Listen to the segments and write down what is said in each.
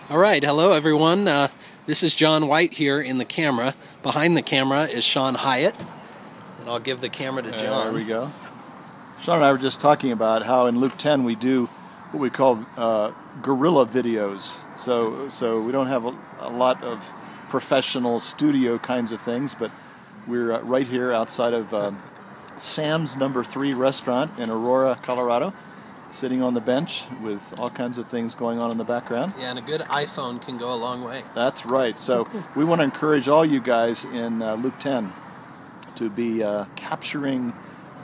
All right, hello everyone. This is John White here in the camera. Behind the camera is Sean Hyatt, and I'll give the camera to John. There we go. Sean and I were just talking about how in Luke 10 we do what we call guerrilla videos. So we don't have a lot of professional studio kinds of things, but we're right here outside of Sam's No. 3 restaurant in Aurora, Colorado, sitting on the bench with all kinds of things going on in the background. Yeah, and a good iPhone can go a long way. That's right. So we want to encourage all you guys in Luke 10 to be capturing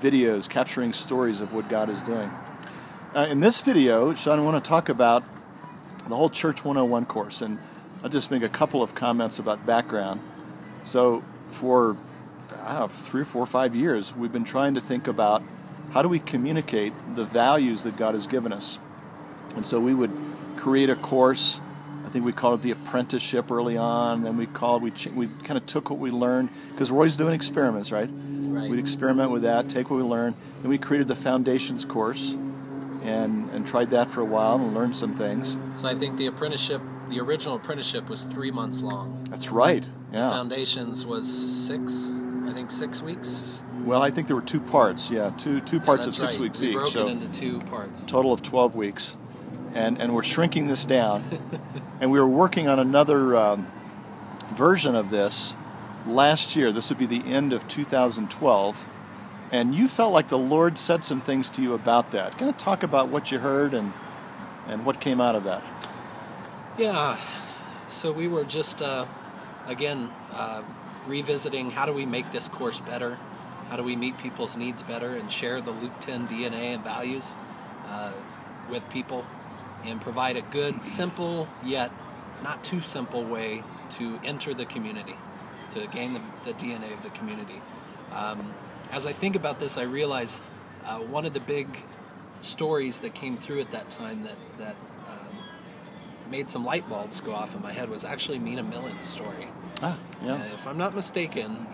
videos, capturing stories of what God is doing. In this video, Sean, I want to talk about the whole Church 101 course, and I'll just make a couple of comments about background. So for 3 or 4 or 5 years, we've been trying to think about how do we communicate the values that God has given us. And so we would create a course. I think we called it the apprenticeship early on. Then we kind of took what we learned, because we're always doing experiments, right? We'd experiment with that, take what we learned. Then we created the foundations course and tried that for a while and learned some things. So I think the original apprenticeship was 3 months long. That's right, yeah. The foundations was 6 weeks. Well, I think there were 2 parts, two parts of 6 weeks each. We broke it into 2 parts. Total of 12 weeks. And we're shrinking this down. And we were working on another version of this last year. This would be the end of 2012. And you felt like the Lord said some things to you about that. Kind of talk about what you heard and what came out of that. Yeah. So we were just, revisiting how do we make this course better? How do we meet people's needs better and share the Luke 10 DNA and values with people and provide a good, simple, yet not too simple way to enter the community, to gain the DNA of the community. As I think about this, I realize one of the big stories that came through at that time that made some light bulbs go off in my head was actually Mina Millen's story. If I'm not mistaken,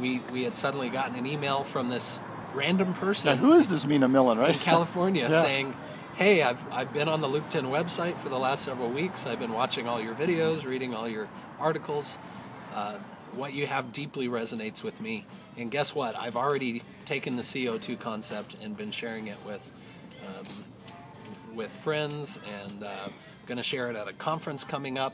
we had suddenly gotten an email from this random person. Now, who is this Mina Millen, right? In California, saying, hey, I've been on the Luke 10 website for the last several weeks. I've been watching all your videos, reading all your articles. What you have deeply resonates with me. And guess what? I've already taken the CO2 concept and been sharing it with friends, and going to share it at a conference coming up.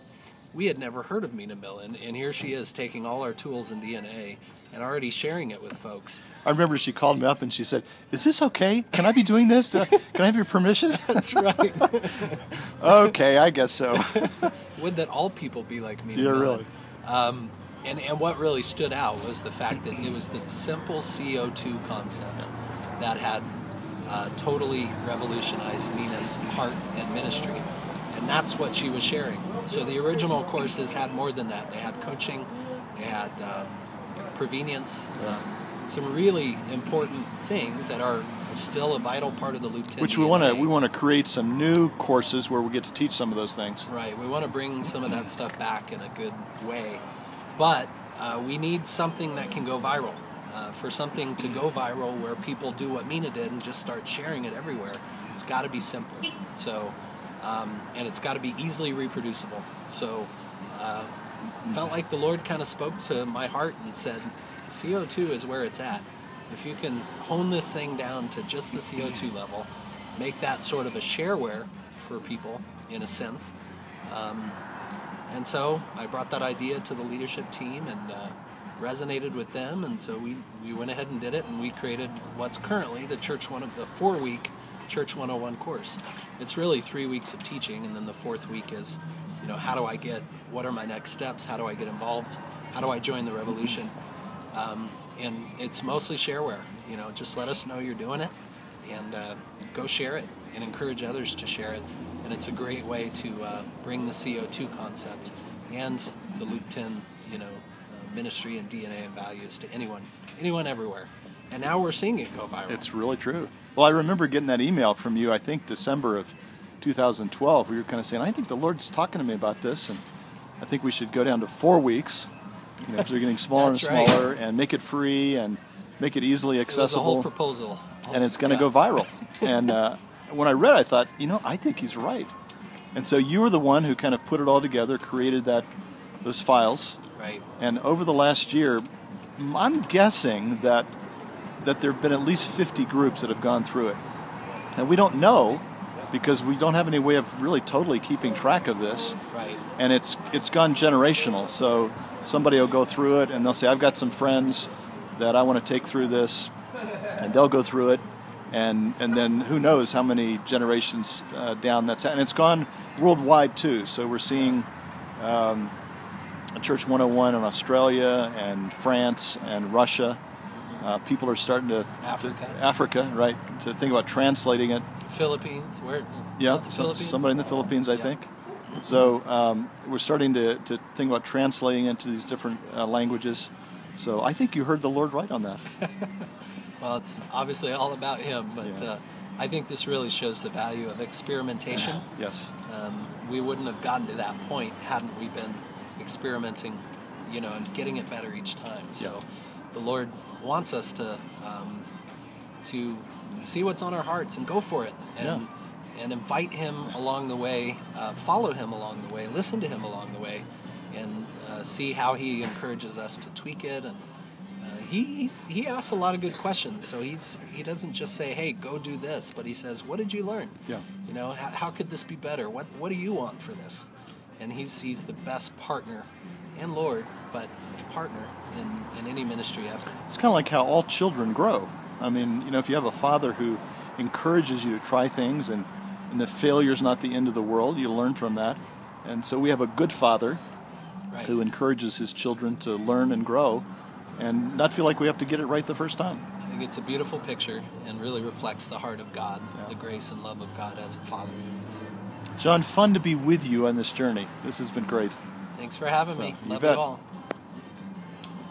We had never heard of Mina Millen, and here she is taking all our tools and DNA and already sharing it with folks. I remember she called me up and she said, is this okay? Can I be doing this? Can I have your permission? That's right. Okay, I guess so. Would that all people be like Mina Millen? Really. And what really stood out was the fact that it was the simple CO2 concept that had totally revolutionized Mina's heart and ministry. And that's what she was sharing. So the original courses had more than that. They had coaching, they had provenience, some really important things that are still a vital part of the Luke 10 Which DNA. we want to create some new courses where we get to teach some of those things. Right. We want to bring some of that stuff back in a good way. But we need something that can go viral. For something to go viral where people do what Mina did and just start sharing it everywhere, it's got to be simple. So, and it's got to be easily reproducible. So, felt like the Lord kind of spoke to my heart and said, CO2 is where it's at. If you can hone this thing down to just the CO2 level, make that sort of a shareware for people, in a sense. And so I brought that idea to the leadership team and resonated with them, and so we went ahead and did it, and we created what's currently the 4-week Church 101 course. It's really 3 weeks of teaching, and then the 4th week is, what are my next steps? How do I get involved? How do I join the revolution? And it's mostly shareware. Just let us know you're doing it, and go share it, and encourage others to share it. And it's a great way to bring the CO2 concept and the Luke 10, ministry and DNA and values to anyone everywhere. And now we're seeing it go viral. It's really true. Well, I remember getting that email from you, I think December of 2012, where you were kind of saying, I think the Lord's talking to me about this, and I think we should go down to 4 weeks, because they're getting smaller and smaller, and make it free and make it easily accessible. It was a whole proposal. And it's going to go viral. And when I read it, I thought, I think he's right. And so you were the one who kind of put it all together, created those files. Right. And over the last year, I'm guessing that there have been at least 50 groups that have gone through it. And we don't know because we don't have any way of really totally keeping track of this. Right. And it's gone generational. So somebody will go through it and they'll say, I've got some friends that I want to take through this, and they'll go through it. And then who knows how many generations down that's at. And it's gone worldwide too. So we're seeing Church 101 in Australia and France and Russia. People are starting to Africa, right? To think about translating it. Philippines, where? Yeah, the Philippines? Somebody in the Philippines, I think. So we're starting to think about translating into these different languages. So I think you heard the Lord right on that. Well, it's obviously all about Him, but I think this really shows the value of experimentation. Yes. We wouldn't have gotten to that point hadn't we been experimenting, and getting it better each time. So the Lord wants us to see what's on our hearts and go for it, and invite Him along the way, follow Him along the way, listen to Him along the way, and see how He encourages us to tweak it. And he asks a lot of good questions. So he doesn't just say, "Hey, go do this," but he says, "What did you learn? Yeah. How could this be better? What do you want for this?" And he's the best partner and Lord, but partner in any ministry effort. It's kind of like how all children grow. I mean, if you have a father who encourages you to try things, and the failure's not the end of the world, you learn from that. And so we have a good father who encourages his children to learn and grow and not feel like we have to get it right the first time. I think it's a beautiful picture and really reflects the heart of God, the grace and love of God as a father. So. John, fun to be with you on this journey. This has been great. Thanks for having me. Love bet. you all.